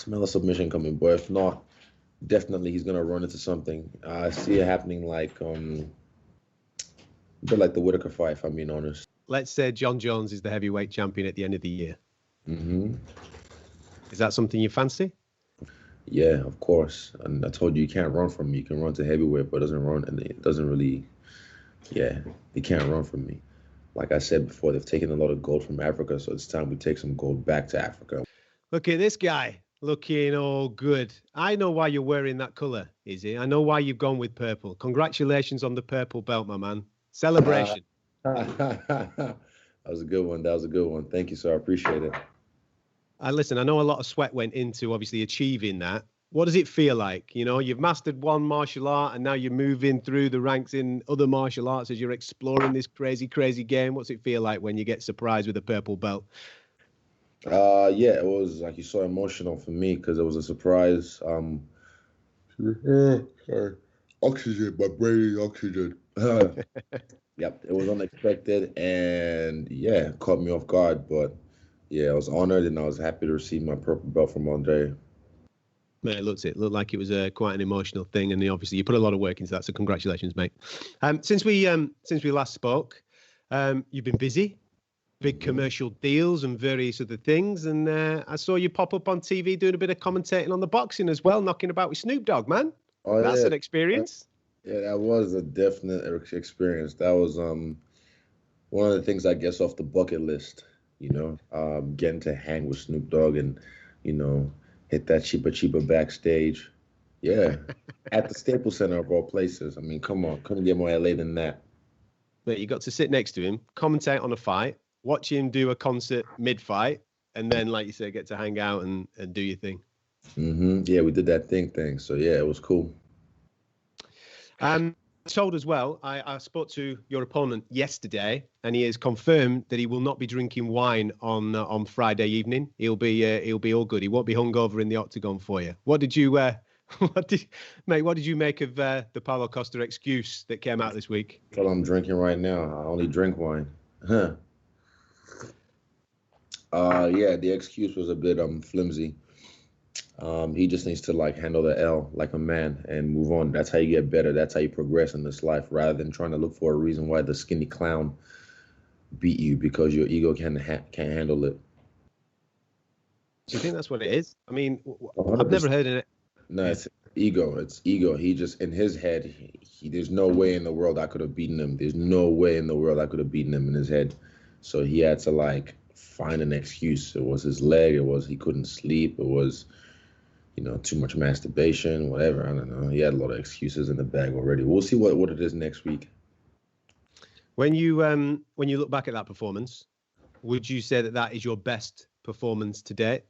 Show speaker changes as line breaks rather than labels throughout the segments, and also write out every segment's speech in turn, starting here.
Smell a submission coming, but if not, definitely he's gonna run into something. I see it happening like a bit like the Whitaker fight, if I'm being honest.
Let's say Jon Jones is the heavyweight champion at the end of the year.
Mm-hmm.
Is that something you fancy?
Yeah, of course. And I told you can't run from me. You can run to heavyweight, but it doesn't really, yeah, you can't run from me. Like I said before, they've taken a lot of gold from Africa, so it's time we take some gold back to Africa.
Look at this guy looking all good. I know why you're wearing that colour, Izzy. I know why you've gone with purple. Congratulations on the purple belt, my man. Celebration.
That was a good one. That was a good one. Thank you, sir. I appreciate it.
Listen, I know a lot of sweat went into obviously achieving that. What does it feel like? You know, you've mastered one martial art and now you're moving through the ranks in other martial arts as you're exploring this crazy, crazy game. What's it feel like when you get surprised with a purple belt?
Yeah, it was like you saw emotional for me because it was a surprise. Sorry. Oxygen, my brain is oxygen. Yep, it was unexpected and yeah, caught me off guard. But yeah, I was honored and I was happy to receive my purple belt from Andre.
Mate, it looked like it was quite an emotional thing, and obviously you put a lot of work into that. So congratulations, mate. Since we last spoke, you've been busy, big commercial deals and various other things, and I saw you pop up on TV doing a bit of commentating on the boxing as well, knocking about with Snoop Dogg, man.
Oh,
That's an experience.
Yeah, that was a definite experience. That was one of the things I guess off the bucket list. You know, getting to hang with Snoop Dogg and hit that cheaper backstage. Yeah, at the Staples Center of all places. I mean, come on, couldn't get more LA than that.
But you got to sit next to him, commentate on a fight, watch him do a concert mid-fight, and then, like you said, get to hang out and do your thing.
Mm-hmm. Yeah, we did that thing. So yeah, it was cool.
Told as well, I spoke to your opponent yesterday, and he has confirmed that he will not be drinking wine on Friday evening. He'll be all good. He won't be hungover in the octagon for you. What did you what did you make of the Paulo Costa excuse that came out this week?
Well, I'm drinking right now. I only drink wine. Huh. Yeah, the excuse was a bit flimsy. He just needs to handle the L like a man and move on. That's how you get better. That's how you progress in this life, rather than trying to look for a reason why the skinny clown beat you because your ego can't handle it.
Do you think that's what it is? I mean,
100%.
I've never heard of it.
No, it's ego. It's ego. He just, in his head, there's no way in the world I could have beaten him. There's no way in the world I could have beaten him in his head. So he had to find an excuse. It was his leg. It was he couldn't sleep. It was too much masturbation, whatever. I don't know. He had a lot of excuses in the bag already. We'll see what it is next week.
When you look back at that performance, would you say that is your best performance to date?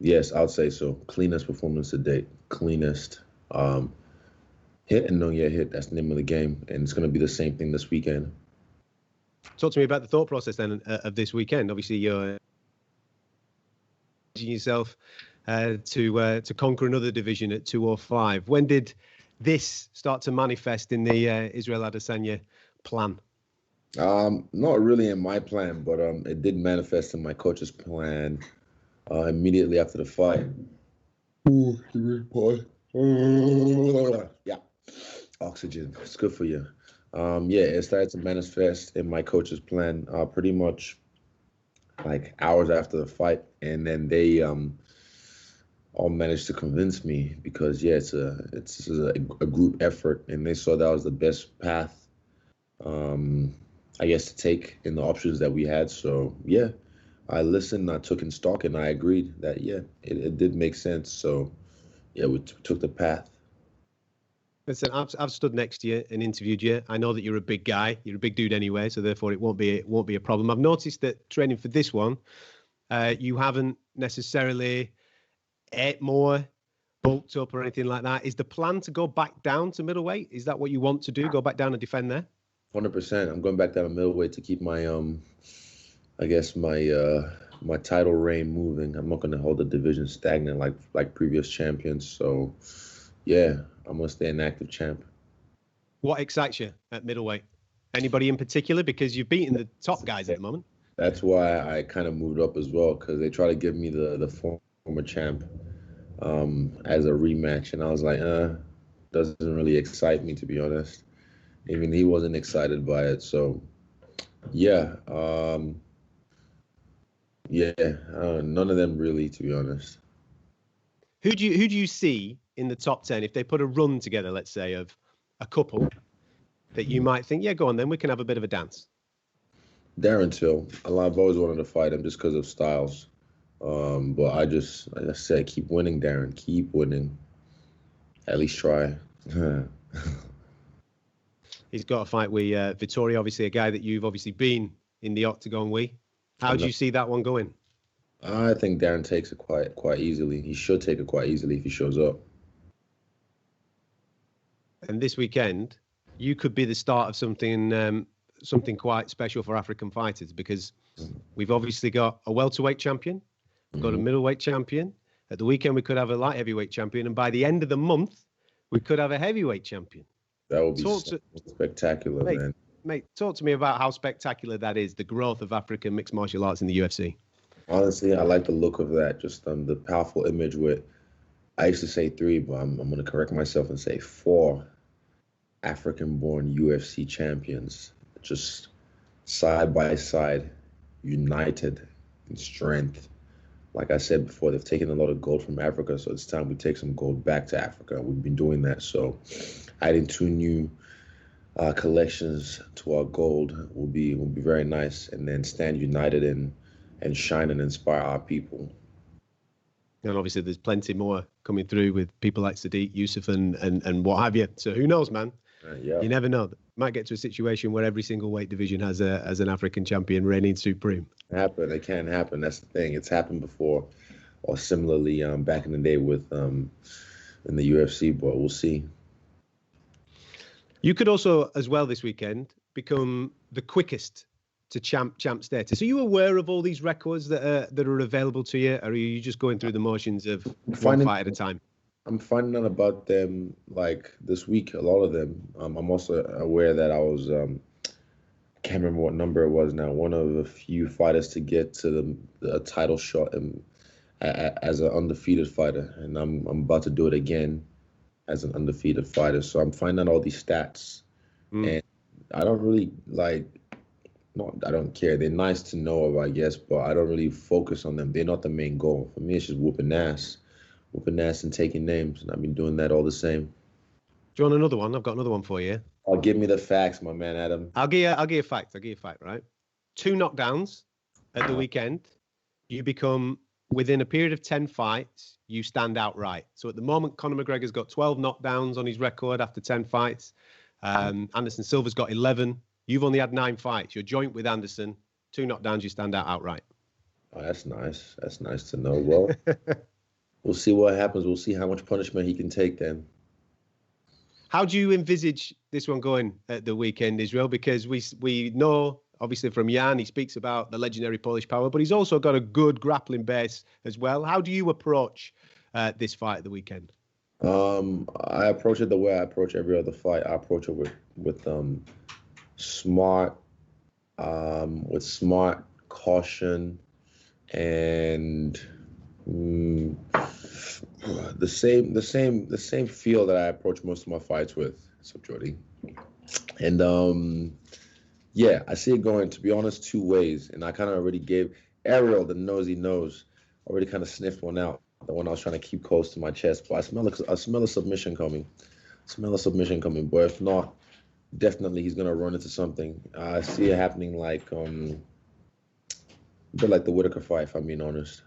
Yes, I'd say so. Cleanest performance to date. Cleanest. Hit and don't get hit. That's the name of the game. And it's going to be the same thing this weekend.
Talk to me about the thought process then of this weekend. Obviously, you're yourself to conquer another division at 205. When did this start to manifest in the Israel Adesanya plan?
Not really in my plan, but it did manifest in my coach's plan immediately after the fight. Yeah, oxygen. It's good for you. Yeah, it started to manifest in my coach's plan pretty much hours after the fight, and then they all managed to convince me because it's a group effort, and they saw that was the best path, I guess, to take in the options that we had. So yeah, I listened, I took in stock, and I agreed that it did make sense. So yeah, we took the path.
Listen, I've stood next to you and interviewed you. I know that you're a big guy. You're a big dude anyway, so therefore it won't be a problem. I've noticed that training for this one, you haven't necessarily ate more, bulked up or anything like that. Is the plan to go back down to middleweight? Is that what you want to do? Go back down and defend there?
100%. I'm going back down to middleweight to keep my I guess my title reign moving. I'm not going to hold the division stagnant like previous champions. So yeah, I'm going to stay an active champ.
What excites you at middleweight? Anybody in particular? Because you've beaten the top guys at the moment.
That's why I kind of moved up as well, because they try to give me the former champ as a rematch, and I was like, doesn't really excite me, to be honest. Even he wasn't excited by it, so yeah, yeah, none of them really, to be honest.
Who do you see in the top 10 if they put a run together, let's say, of a couple that you might think, yeah, go on, then we can have a bit of a dance?
Darren Till. I've always wanted to fight him just because of styles. But like I said, keep winning, Darren. Keep winning. At least try.
He's got a fight with Vittori, obviously a guy that you've obviously been in the octagon with. How do you see that one going?
I think Darren takes it quite easily. He should take it quite easily if he shows up.
And this weekend, you could be the start of something quite special for African fighters, because we've obviously got a welterweight champion, we've got a middleweight champion. At the weekend, we could have a light heavyweight champion, and by the end of the month, we could have a heavyweight champion.
That would be spectacular, man.
Mate, talk to me about how spectacular that is, the growth of African mixed martial arts in the UFC.
Honestly, I like the look of that. Just the powerful image with, I used to say 3, but I'm going to correct myself and say 4 African-born UFC champions, just side by side, united in strength. Like I said before, they've taken a lot of gold from Africa, so it's time we take some gold back to Africa. We've been doing that, so adding 2 new collections to our gold will be very nice, and then stand united and shine and inspire our people.
And obviously, there's plenty more coming through with people like Sadiq, Yusuf, and what have you. So who knows, man?
Yeah.
You never know. Might get to a situation where every single weight division has an African champion reigning supreme.
It can happen. That's the thing. It's happened before, or similarly back in the day with in the UFC, but we'll see.
You could also, as well, this weekend, become the quickest to champ status. Are you aware of all these records that are available to you, or are you just going through the motions of one fight at a time?
I'm finding out about them like this week, a lot of them. I'm also aware that I was, I can't remember what number it was now, one of the few fighters to get to the title shot as an undefeated fighter. And I'm about to do it again as an undefeated fighter. So I'm finding out all these stats. And I don't really I don't care. They're nice to know of, I guess, but I don't really focus on them. They're not the main goal. For me, it's just whooping ass and taking names, and I've been doing that all the same.
Do you want another one? I've got another one for you.
Oh, give me the facts, my man, Adam.
I'll give you a fact. Right? 2 knockdowns at the weekend. You become, within a period of 10 fights, you stand outright. So at the moment, Conor McGregor's got 12 knockdowns on his record after 10 fights. Anderson Silva's got 11. You've only had 9 fights. You're joint with Anderson. 2 knockdowns, you stand out outright.
Oh, that's nice. That's nice to know. Well, we'll see what happens. We'll see how much punishment he can take then.
How do you envisage this one going at the weekend, Israel? Because we know, obviously, from Jan, he speaks about the legendary Polish power, but he's also got a good grappling base as well. How do you approach this fight at the weekend?
I approach it the way I approach every other fight. I approach it with smart caution, and the same feel that I approach most of my fights with. What's up, Jordy? And yeah, I see it going, to be honest, 2 ways. And I kind of already gave Ariel the nosy nose. Already kind of sniffed one out, the one I was trying to keep close to my chest. But I smell a submission coming. But if not, definitely he's gonna run into something. I see it happening like a bit like the Whitaker fight, if I'm being honest.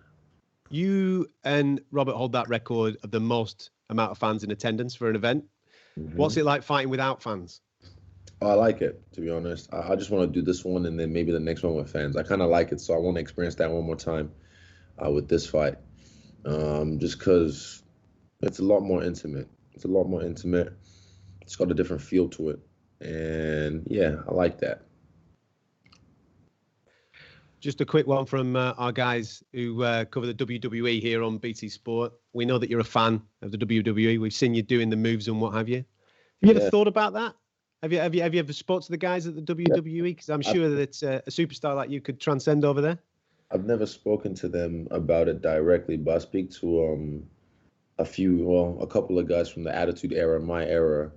You and Robert hold that record of the most amount of fans in attendance for an event. What's it like fighting without fans?
Oh, I like it, to be honest. I just want to do this one and then maybe the next one with fans. I kind of like it, so I want to experience that one more time with this fight. Just because it's a lot more intimate. It's got a different feel to it. And yeah, I like that.
Just a quick one from our guys who cover the WWE here on BT Sport. We know that you're a fan of the WWE. We've seen you doing the moves and what have you. Have you ever thought about that? Have you ever spoke to the guys at the WWE? Because I'm sure that a superstar like you could transcend over there.
I've never spoken to them about it directly, but I speak to a couple of guys from the Attitude Era, my era.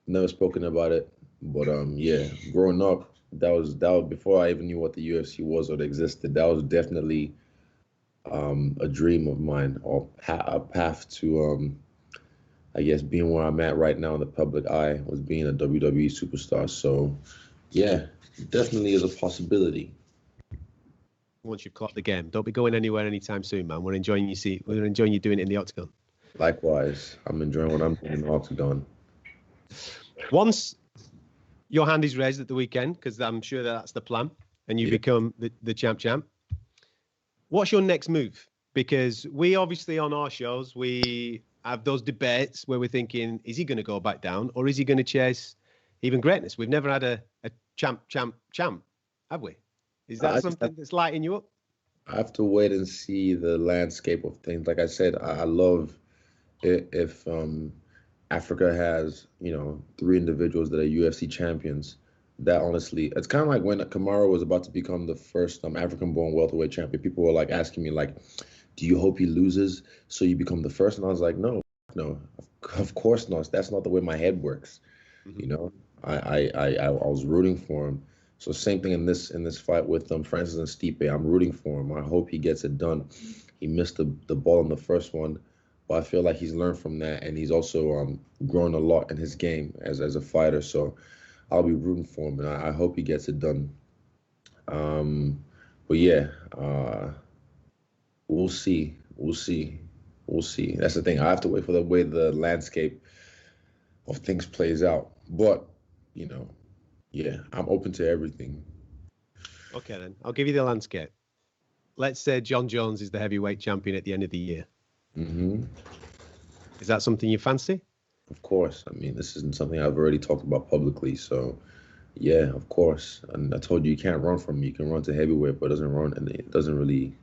Never spoken about it, but yeah, growing up, that was before I even knew what the UFC was or it existed. That was definitely a dream of mine, or a path to I guess being where I'm at right now in the public eye, was being a WWE superstar. So yeah, definitely is a possibility.
Once you've clocked the game, don't be going anywhere anytime soon, man. We're enjoying We're enjoying you doing it in the octagon.
Likewise, I'm enjoying what I'm doing in the octagon.
Once your hand is raised at the weekend, because I'm sure that's the plan, and you become the champ. What's your next move? Because we obviously on our shows, we have those debates where we're thinking, is he going to go back down or is he going to chase even greatness? We've never had a champ, have we? Is that something that's lighting you up?
I have to wait and see the landscape of things. Like I said, I love it if Africa has, 3 individuals that are UFC champions. That honestly, it's kind of like when Kamaru was about to become the first African-born welterweight champion. People were like asking me, like, do you hope he loses so you become the first? And I was like, no, of course not. That's not the way my head works. Mm-hmm. I was rooting for him. So same thing in this fight with Francis and Stipe. I'm rooting for him. I hope he gets it done. He missed the ball in the first one, but I feel like he's learned from that, and he's also grown a lot in his game as a fighter. So I'll be rooting for him, and I hope he gets it done. But yeah, we'll see. That's the thing. I have to wait for the way the landscape of things plays out. But, yeah, I'm open to everything.
Okay, then. I'll give you the landscape. Let's say Jon Jones is the heavyweight champion at the end of the year.
Mm-hmm.
Is that something you fancy?
Of course. I mean, this isn't something I've already talked about publicly. So, yeah, of course. And I told you can't run from me. You can run to heavyweight, but it doesn't really,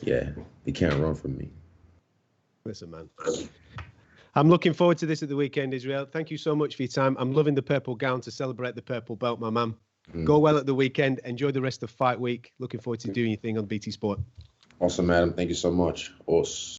yeah, you can't run from me.
Listen, man. I'm looking forward to this at the weekend, Israel. Thank you so much for your time. I'm loving the purple gown to celebrate the purple belt, my man. Go well at the weekend. Enjoy the rest of fight week. Looking forward to doing your thing on BT Sport.
Awesome, Adam. Thank you so much. Awesome.